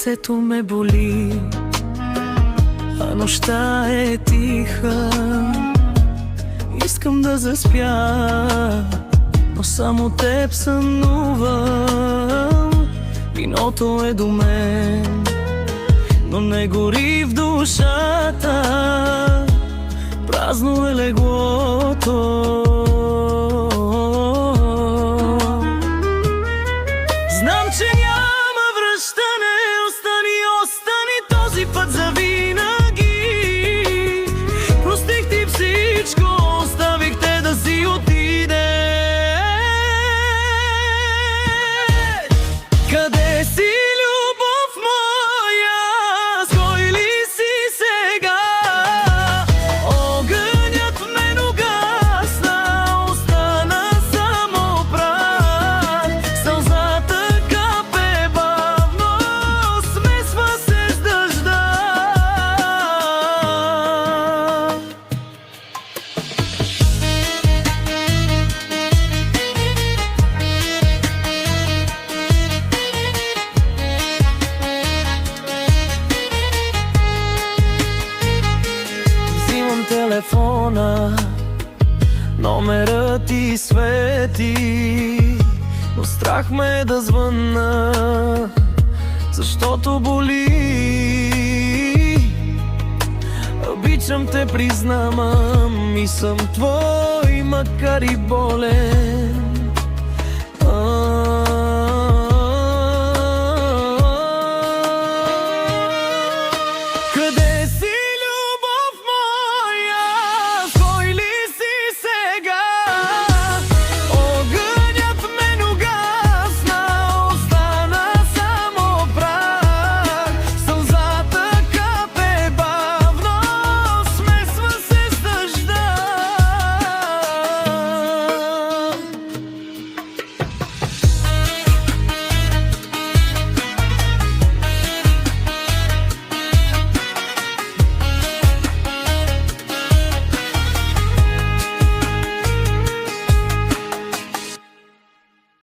Сърцето ме боли, а нощта е тиха. Искам да заспя, но само теб сънувам. Виното е до мен, но не гори в душата. Празно е леглото. Знам, че няма връщане. Остани, остани този път завинаги. Простих ти всичко, оставих те да си отиде. Къде си, любов моя? С кой ли си сега? Огънят в мен угасна, остана само прах. Сълзата капе бавно, смесва се с дъжда. Взимам телефона, номерът ти свети, но страх ме да звънна, защото боли. Обичам те, признавам, и съм твой, макар и болен.